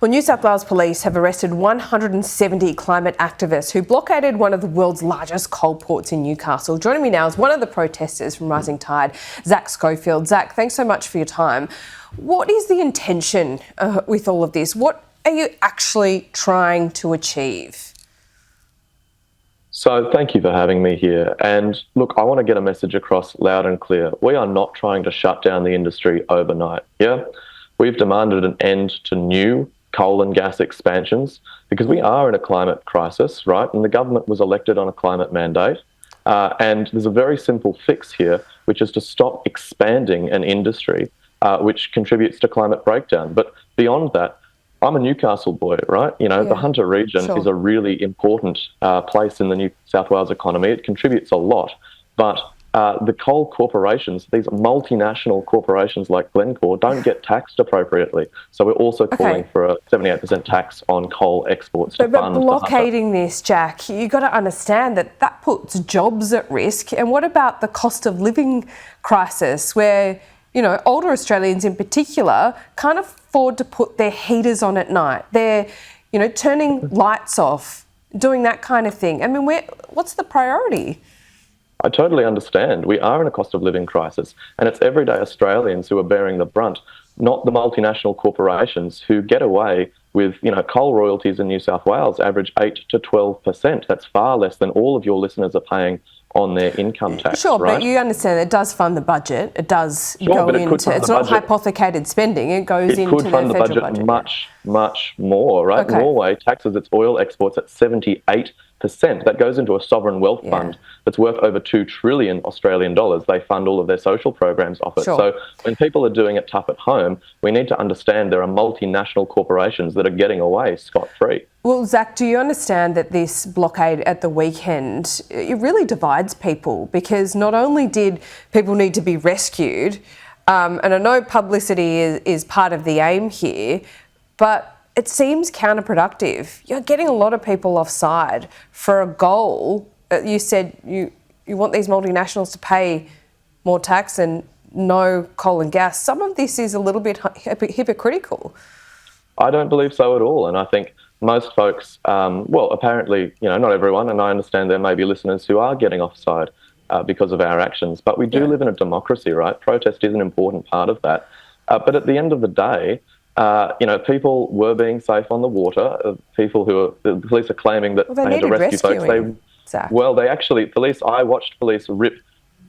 Well, New South Wales Police have arrested 170 climate activists who blockaded one of the world's largest coal ports in Newcastle. Joining me now is one of the protesters from Rising Tide, Zack Schofield. Zack, thanks so much for your time. What is the intention with all of this? What are you actually trying to achieve? So thank you for having me here. And look, I want to get a message across loud and clear. We are not trying to shut down the industry overnight. Yeah, we've demanded an end to new coal and gas expansions because we are in a climate crisis, right? And the government was elected on a climate mandate. And there's a very simple fix here, which is to stop expanding an industry which contributes to climate breakdown. But beyond that, I'm a Newcastle boy, right? You know, the Hunter region is a really important place in the New South Wales economy. It contributes a lot. But the coal corporations, these multinational corporations like Glencore, don't get taxed appropriately. So we're also calling for a 78% tax on coal exports to fund blockading this, Jack, you've got to understand that that puts jobs at risk. And what about the cost of living crisis where, you know, older Australians in particular can't afford to put their heaters on at night? They're, you know, turning lights off, doing that kind of thing. I mean, what's the priority? I totally understand. We are in a cost of living crisis, and it's everyday Australians who are bearing the brunt, not the multinational corporations who get away with, you know, coal royalties in New South Wales average 8 to 12%. That's far less than all of your listeners are paying on their income tax. Sure, right? But you understand it does fund the budget. It does go into. It's not hypothecated spending. It goes into the federal budget. It could fund the budget much more, right? Okay. Norway taxes its oil exports at 78%. That goes into a sovereign wealth fund that's worth over 2 trillion Australian dollars. They fund all of their social programs off it. Sure. So when people are doing it tough at home, we need to understand there are multinational corporations that are getting away scot-free. Well, Zack, do you understand that this blockade at the weekend, it really divides people? Because not only did people need to be rescued, and I know publicity is part of the aim here, but it seems counterproductive. You're getting a lot of people offside for a goal. You said you want these multinationals to pay more tax and no coal and gas. Some of this is a little bit hypocritical. I don't believe so at all. And I think most folks, well, apparently, you know, not everyone, and I understand there may be listeners who are getting offside because of our actions, but we do live in a democracy, right? Protest is an important part of that. But at the end of the day, you know, people were being safe on the water. The police are claiming that they had to rescue folks. I watched police rip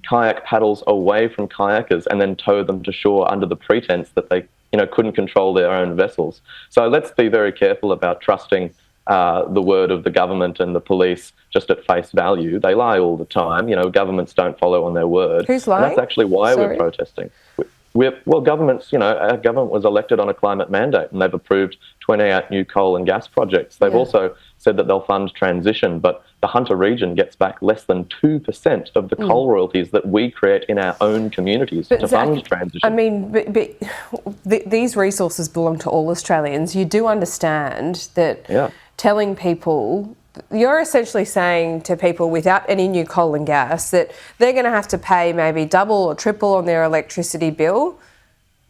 kayak paddles away from kayakers and then tow them to shore under the pretense that they, you know, couldn't control their own vessels. So let's be very careful about trusting the word of the government and the police just at face value. They lie all the time. You know, governments don't follow on their word. Who's lying? And that's actually why we're protesting. Governments, you know, our government was elected on a climate mandate and they've approved 28 new coal and gas projects. They've also said that they'll fund transition, but the Hunter region gets back less than 2% of the coal royalties that we create in our own communities to fund transition. I mean, these resources belong to all Australians. You do understand that telling people, you're essentially saying to people without any new coal and gas that they're going to have to pay maybe double or triple on their electricity bill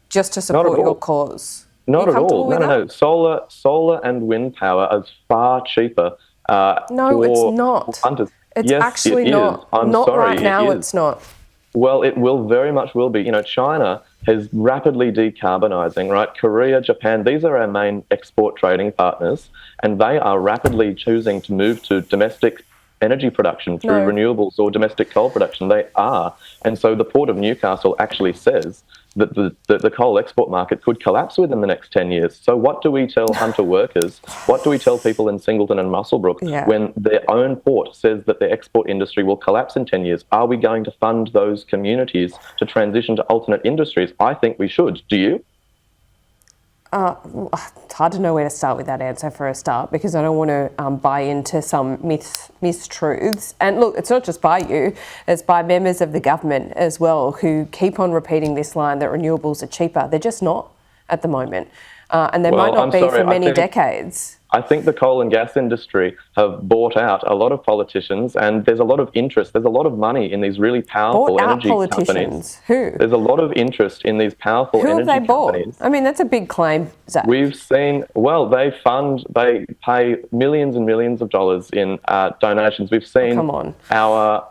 just to support your cause. Not at all. No. Solar and wind power is far cheaper. No, it's not. Hunters. It's actually not. Not right now. It's not. Well, it very much will be. You know, China is rapidly decarbonising, right? Korea, Japan, these are our main export trading partners, and they are rapidly choosing to move to domestic energy production through renewables or domestic coal production. They are. And so the Port of Newcastle actually says that the coal export market could collapse within the next 10 years. So what do we tell Hunter workers? What do we tell people in Singleton and Muswellbrook when their own port says that the export industry will collapse in 10 years? Are we going to fund those communities to transition to alternate industries? I think we should. Do you? It's hard to know where to start with that answer for a start, because I don't want to buy into some mistruths. And look, it's not just by you, it's by members of the government as well who keep on repeating this line that renewables are cheaper. They're just not at the moment. And they might not be for many decades. I think the coal and gas industry have bought out a lot of politicians, and there's a lot of interest. There's a lot of money in these really powerful energy companies. Who? There's a lot of interest in these powerful Who energy have they bought? companies. I mean, that's a big claim, Zack. We've seen, well, they pay millions and millions of dollars in donations. We've seen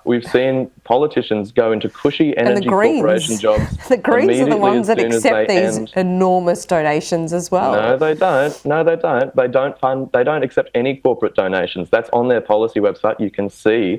we've seen politicians go into cushy energy corporation jobs. The Greens are the ones that accept these enormous donations as well. No, they don't. No, they don't. They don't accept any corporate donations. That's on their policy website. You can see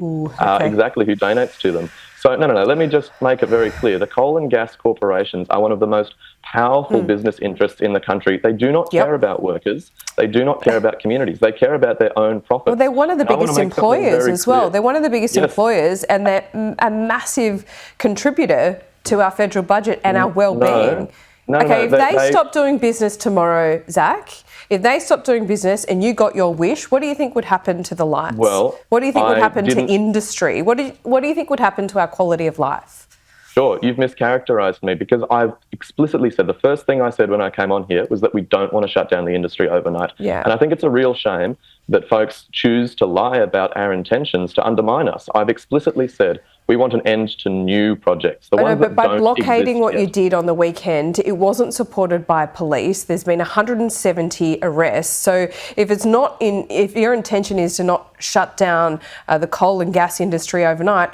exactly who donates to them. So, no. Let me just make it very clear. The coal and gas corporations are one of the most powerful business interests in the country. They do not care about workers. They do not care about communities. They care about their own profits. Well, they're one of the biggest employers as well. They're one of the biggest employers, and they're a massive contributor to our federal budget and our well-being. If they stop doing business tomorrow, Zack, if they stop doing business and you got your wish, what do you think would happen to the lights? Well, what do you think would happen to industry? What do you think would happen to our quality of life? Sure, you've mischaracterised me, because I've explicitly said, the first thing I said when I came on here was that we don't want to shut down the industry overnight. Yeah. And I think it's a real shame that folks choose to lie about our intentions to undermine us. I've explicitly said we want an end to new projects. But by blockading what you did on the weekend, it wasn't supported by police. There's been 170 arrests. So if your intention is to not shut down the coal and gas industry overnight,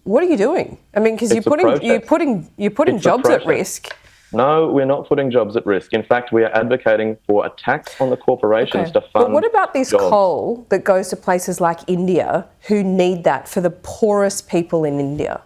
what are you doing? I mean, because you're putting jobs at risk. No, we're not putting jobs at risk. In fact, we are advocating for a tax on the corporations to fund But what about this coal that goes to places like India, who need that, for the poorest people in India?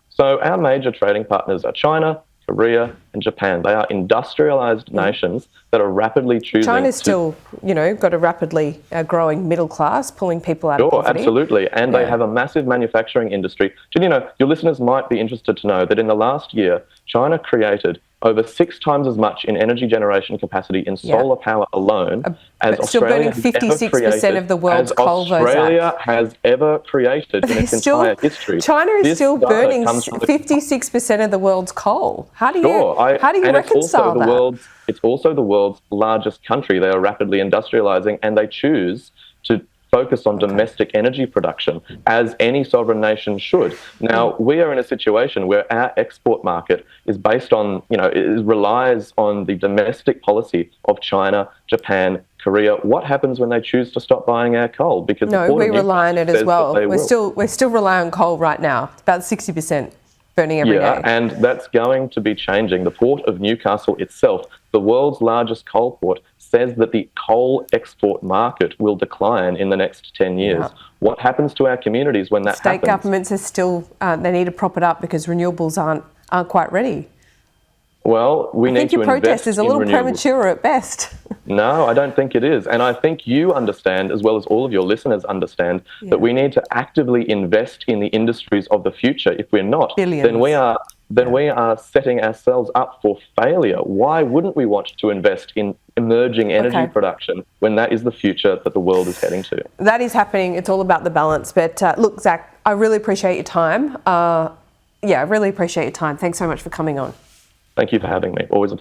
So our major trading partners are China, Korea and Japan. They are industrialised nations that are rapidly choosing... China's still, got a rapidly growing middle class, pulling people out of poverty. Absolutely. And they have a massive manufacturing industry. Your listeners might be interested to know that in the last year, China created over 6 times as much in energy generation capacity in solar power alone as Australia still burning 56% of the world's coal. Australia has ever created in its entire history. China is still burning 56% of the world's coal. How do you reconcile that? It's also the world's largest country. They are rapidly industrialising, and they choose to focus on domestic energy production, as any sovereign nation should. Now, we are in a situation where our export market is based on, it relies on the domestic policy of China, Japan, Korea. What happens when they choose to stop buying our coal? Because we rely on it as well. We're still relying on coal right now. It's about 60% burning every day. And that's going to be changing. The Port of Newcastle itself, the world's largest coal port, says that the coal export market will decline in the next 10 years. Yeah. What happens to our communities when that happens? State governments are still, they need to prop it up because renewables aren't quite ready. Well, I think your protest is a little premature at best. No, I don't think it is. And I think you understand, as well as all of your listeners understand, that we need to actively invest in the industries of the future. If we're not, then we are setting ourselves up for failure. Why wouldn't we want to invest in emerging energy production when that is the future that the world is heading to? That is happening. It's all about the balance. But look, Zack, I really appreciate your time. I really appreciate your time. Thanks so much for coming on. Thank you for having me. Always a pleasure.